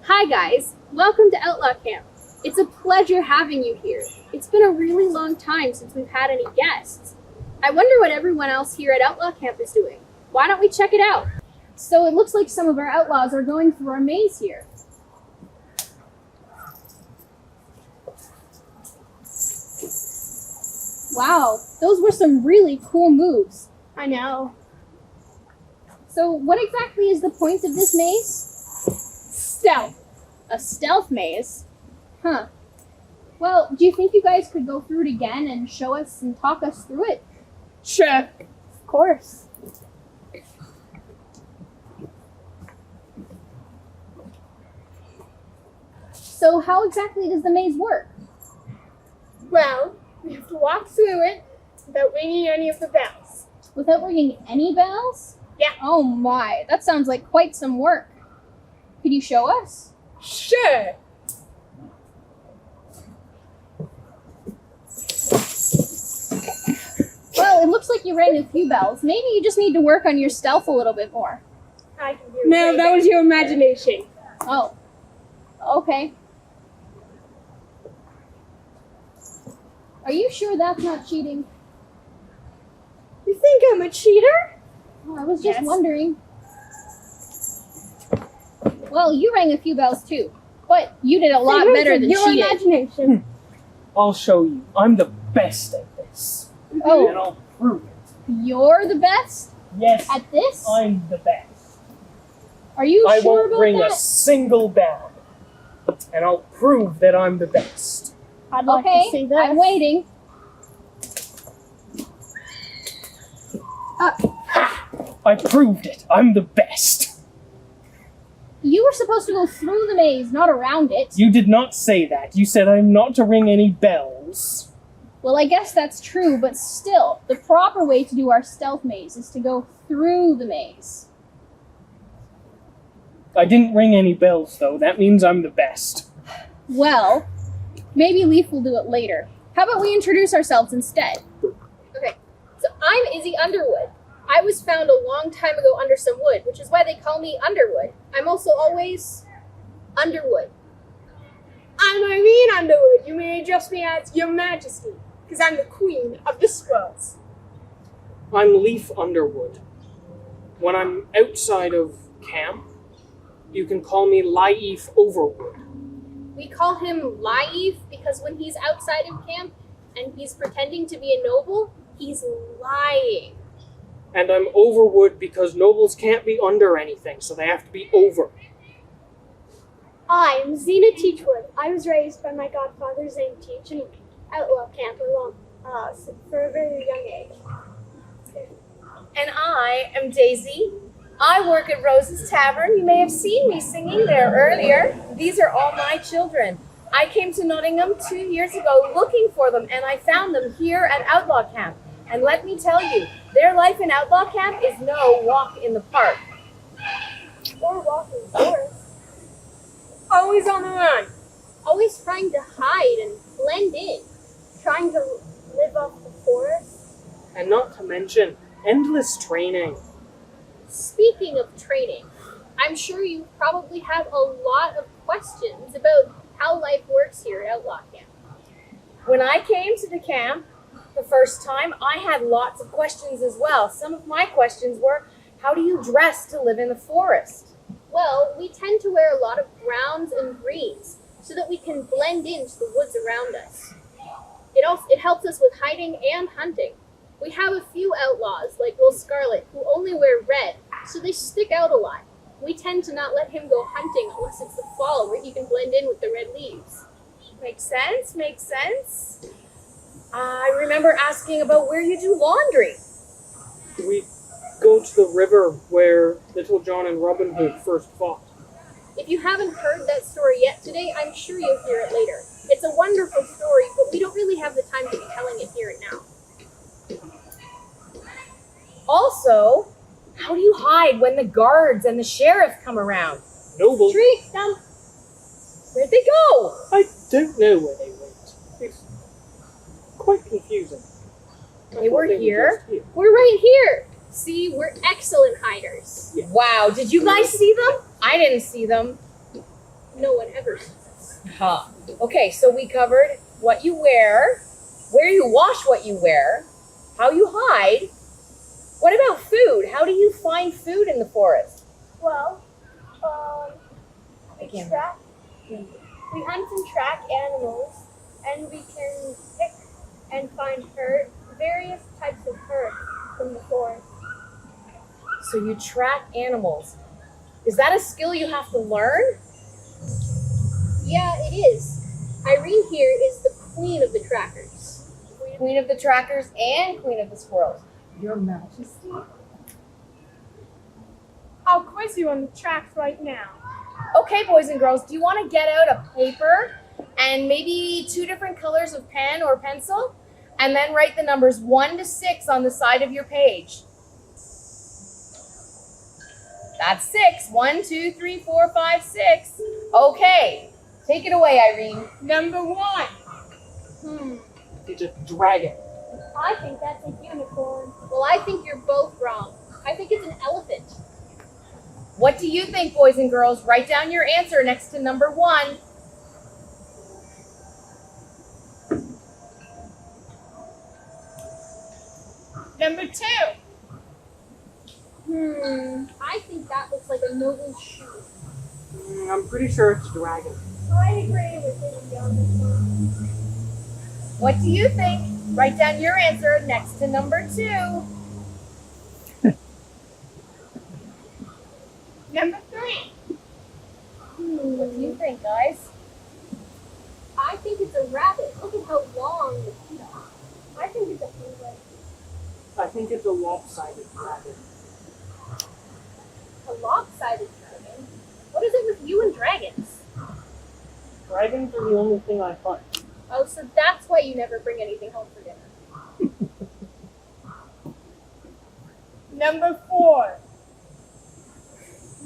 Hi guys, welcome to Outlaw Camp. It's a pleasure having you here. It's been a really long time since we've had any guests. I wonder what everyone else here at Outlaw Camp is doing. Why don't we check it out? So it looks like some of our outlaws are going through our maze here. Wow, those were some really cool moves. I know. So what exactly is the point of this maze? Stealth. A stealth maze? Huh. Well, do you think you guys could go through it again and show us and talk us through it? Sure. Of course. So how exactly does the maze work? Well, we have to walk through it without ringing any of the bells. Without ringing any bells? Yeah. Oh my, that sounds like quite some work. Could you show us? Sure. Well, it looks like you rang a few bells. Maybe you just need to work on your stealth a little bit more. I can do No, that was your imagination. Oh. Okay. Are you sure that's not cheating? You think I'm a cheater? Oh, I was just Yes. wondering. Well, you rang a few bells too, but you did a lot better than your she did. imagination. I'll show you. I'm the best at this. And Oh, I'll prove it. you're the best Yes, at this? I'm the best. Are you I sure won't about ring that? a single bell. And I'll prove that I'm the best. I'd like Okay, to see this. I'm waiting. I proved it. I'm the best. You were supposed to go through the maze, not around it. You did not say that. You said I'm not to ring any bells. Well, I guess that's true, but still, the proper way to do our stealth maze is to go through the maze. I didn't ring any bells, though. That means I'm the best. Well, maybe Leaf will do it later. How about we introduce ourselves instead? Okay, so I'm Izzy Underwood. I was found a long time ago under some wood, which is why they call me Underwood. I'm also always Underwood. I'm Irene Underwood. You may address me as Your Majesty, because I'm the Queen of the Squirrels. I'm Leaf Underwood. When I'm outside of camp, you can call me Laif Overwood. We call him Laif because when he's outside of camp and he's pretending to be a noble, he's lying. And I'm Overwood because nobles can't be under anything, so they have to be over. I'm Xena Teachwood. I was raised by my godfather Zane Teach in Outlaw Camp for a very young age. And I am Daisy. I work at Rose's Tavern. You may have seen me singing there earlier. These are all my children. I came to Nottingham 2 years ago looking for them, and I found them here at Outlaw Camp. And let me tell you, their life in Outlaw Camp is no walk in the park. Or walking the forest. Always on the run. Always trying to hide and blend in. Trying to live off the forest. And not to mention, endless training. Speaking of training, I'm sure you probably have a lot of questions about how life works here at Outlaw Camp. When I came to the camp the first time, I had lots of questions as well. Some of my questions were, how do you dress to live in the forest? Well, we tend to wear a lot of browns and greens so that we can blend into the woods around us. It helps us with hiding and hunting. We have a few outlaws, like Will Scarlet, who only wear red, so they stick out a lot. We tend to not let him go hunting unless it's the fall, where he can blend in with the red leaves. Makes sense, makes sense. I remember asking about where you do laundry. We go to the river where Little John and Robin Hood first fought. If you haven't heard that story yet today, I'm sure you'll hear it later. It's a wonderful story, but we don't really have the time to be telling it here and now. Also, how do you hide when the guards and the sheriff come around? Noble. Treat them. Where'd they go? I don't know where they went. It's quite confusing. They were here. We're right here. See, we're excellent hiders. Wow, did you guys see them? I didn't see them. no one ever sees us. Huh. Okay, so we covered what you wear, where you wash what you wear, how you hide. What about food? How do you find food in the forest? Well, we Again. track, we hunt and track animals, and we can pick and find various types of herds from the forest. So you track animals. Is that a skill you have to learn? Yeah, it is. Irene here is the queen of the trackers. Queen of the trackers and queen of the squirrels. Your Majesty. I'll quiz you on the tracks right now. Okay, boys and girls, do you want to get out a paper and maybe 2 different colors of pen or pencil? And then write the numbers 1 to 6 on the side of your page. That's 6. 1, 2, 3, 4, 5, 6. Okay, take it away, Irene. Number 1. It's a dragon. I think that's a unicorn. Well, I think you're both wrong. I think it's an elephant. What do you think, boys and girls? Write down your answer next to number 1. Number 2. I think that looks like a noble shoe. I'm pretty sure it's a dragon. I agree with you on this one. What do you think? Write down your answer next to number 2. Number 3. What do you think, guys? I think it's a rabbit. Look at how long the feet are. I think it's a penguin. I think it's a lopsided dragon. A lopsided dragon? What is it with you and dragons? Dragons are the only thing I find. Oh, so that's why you never bring anything home for dinner. Number 4.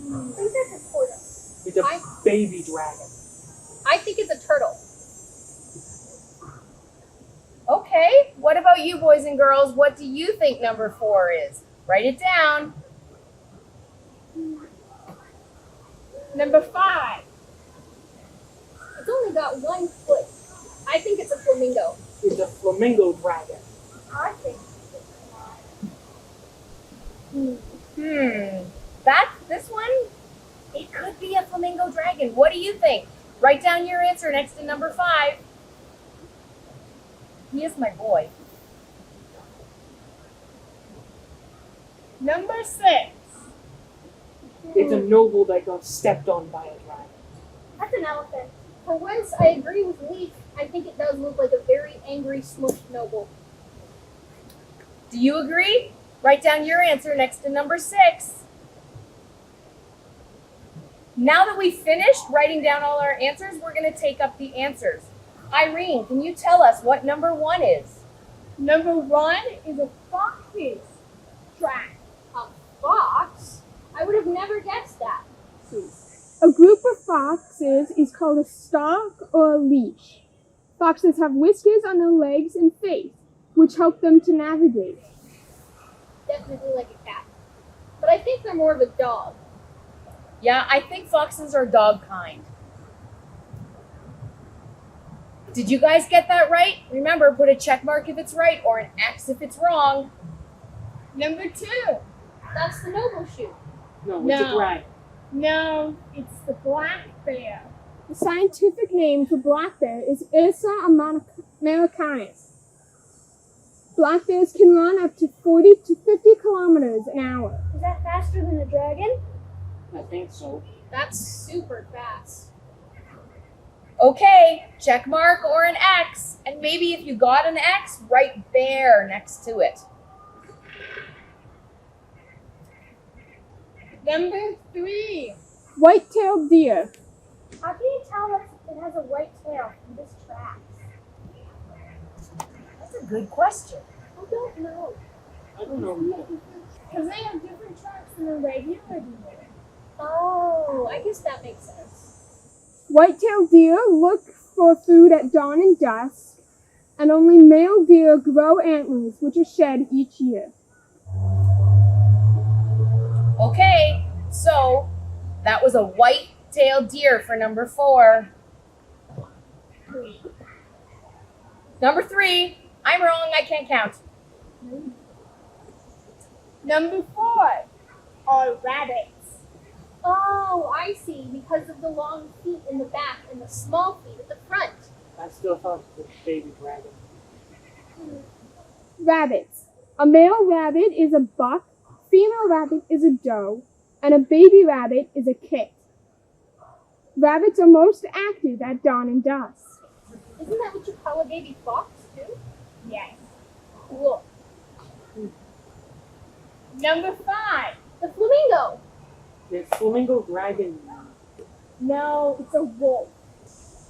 I think that's a tortoise. It's a baby dragon. I think it's a turtle. Okay, what about you, boys and girls? What do you think number 4 is? Write it down. Number 5. It's only got 1 foot. I think it's a flamingo. It's a flamingo dragon. I think This one, it could be a flamingo dragon. What do you think? Write down your answer next to number 5. He is my boy. Number 6. It's a noble that got stepped on by a dragon. That's an elephant. For once, I agree with Leaf. I think it does look like a very angry, smushed noble. Do you agree? Write down your answer next to number 6. Now that we've finished writing down all our answers, we're going to take up the answers. Irene, can you tell us what number 1 is? Number 1 is a fox's track. A fox? I would have never guessed that. A group of foxes is called a stalk or a leash. Foxes have whiskers on their legs and face, which help them to navigate. Definitely like a cat. But I think they're more of a dog. Yeah, I think foxes are dog kind. Did you guys get that right? Remember, put a check mark if it's right or an X if it's wrong. Number 2. That's the noble shoe. No, it's a No. dragon. No, it's the black bear. The scientific name for black bear is Ursa americanus. Black bears can run up to 40 to 50 kilometers an hour. Is that faster than a dragon? I think so. That's super fast. Okay, check mark or an X. And maybe if you got an X, write bear next to it. Number 3. White-tailed deer. How can you tell that it has a white tail from this track? That's a good question. I don't know. I don't know either. Because they have different tracks than a regular deer. Oh, I guess that makes sense. White-tailed deer look for food at dawn and dusk, and only male deer grow antlers, which are shed each year. Okay, so that was a white white-tailed deer for number 4. Number 3. I'm wrong, I can't count. Number 4 are rabbits. Oh, I see. Because of the long feet in the back and the small feet at the front. I still thought it was a baby dragon. Rabbits. A male rabbit is a buck, female rabbit is a doe, and a baby rabbit is a kit. Rabbits are most active at dawn and dusk. Isn't that what you call a baby fox, too? Yes. Cool. Number 5. The flamingo. The flamingo dragon. No, it's a wolf.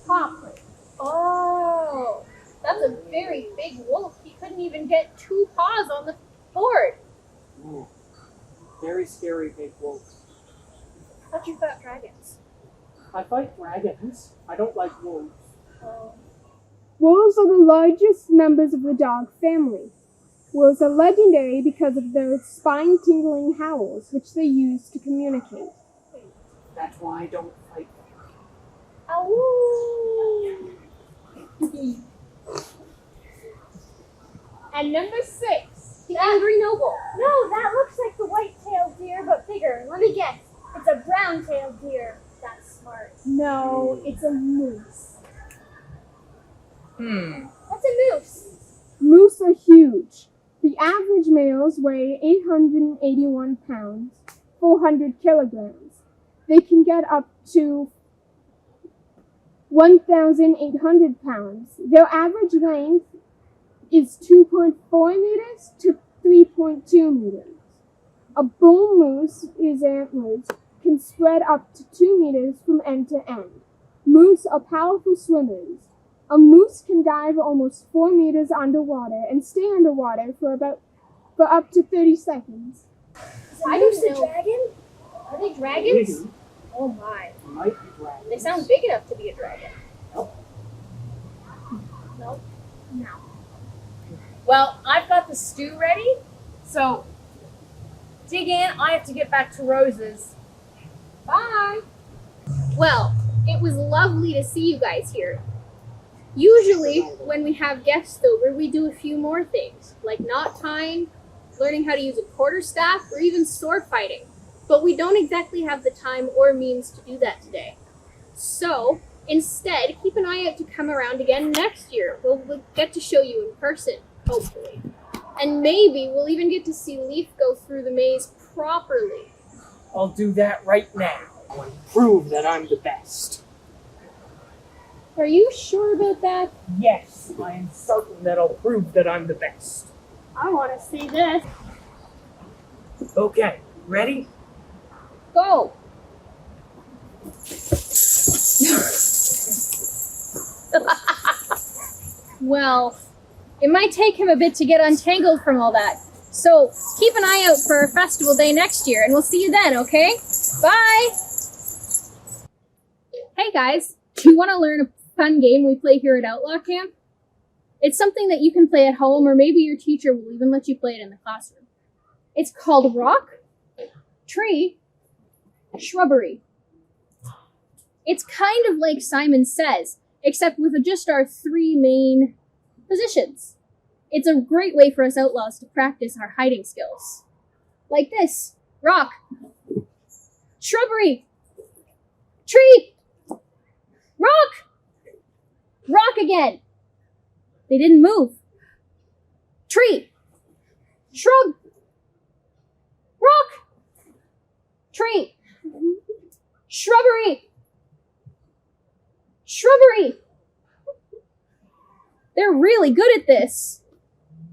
Copper. Oh, that's a very big wolf. He couldn't even get 2 paws on the board. Ooh. Very scary big wolf. How'd you fight dragons? Oh. I fight dragons. I don't like wolves. Wolves are the largest members of the dog family. Wolves are legendary because of their spine-tingling howls, which they use to communicate. That's why I don't fight them. Ow! And number 6. The angry noble. No, that looks like the white-tailed deer, but bigger. Let me guess. It's a brown-tailed deer. That's smart. No, it's a moose. What's a moose? Moose are huge. The average males weigh 881 pounds, 400 kilograms. They can get up to 1,800 pounds. Their average length is 2.4 meters to 3.2 meters. A bull moose's antlers can spread up to 2 meters from end to end. Moose are powerful swimmers. A moose can dive almost 4 meters underwater and stay underwater for up to 30 seconds. I didn't know. Dragon? Are they dragons? Maybe. Oh my. Might be dragons. They sound big enough to be a dragon. Nope. No. Well, I've got the stew ready, so dig in. I have to get back to Rose's. Bye. Well, it was lovely to see you guys here. Usually, when we have guests over, we do a few more things, like knot tying, learning how to use a quarterstaff, or even sword fighting. But we don't exactly have the time or means to do that today. So, instead, keep an eye out to come around again next year. We'll get to show you in person, hopefully. And maybe we'll even get to see Leaf go through the maze properly. I'll do that right now and prove that I'm the best. Are you sure about that? Yes, I am certain that I'll prove that I'm the best. I want to see this. Okay, ready? Go! Well, it might take him a bit to get untangled from all that. So keep an eye out for our festival day next year, and we'll see you then, okay? Bye! Hey guys, do you want to learn a fun game we play here at Outlaw Camp? It's something that you can play at home, or maybe your teacher will even let you play it in the classroom. It's called Rock, Tree, Shrubbery. It's kind of like Simon Says, except with just our 3 main positions. It's a great way for us outlaws to practice our hiding skills. Like this: rock, shrubbery, tree, rock, rock again. They didn't move. Tree, shrub, rock, tree, shrubbery, shrubbery. They're really good at this.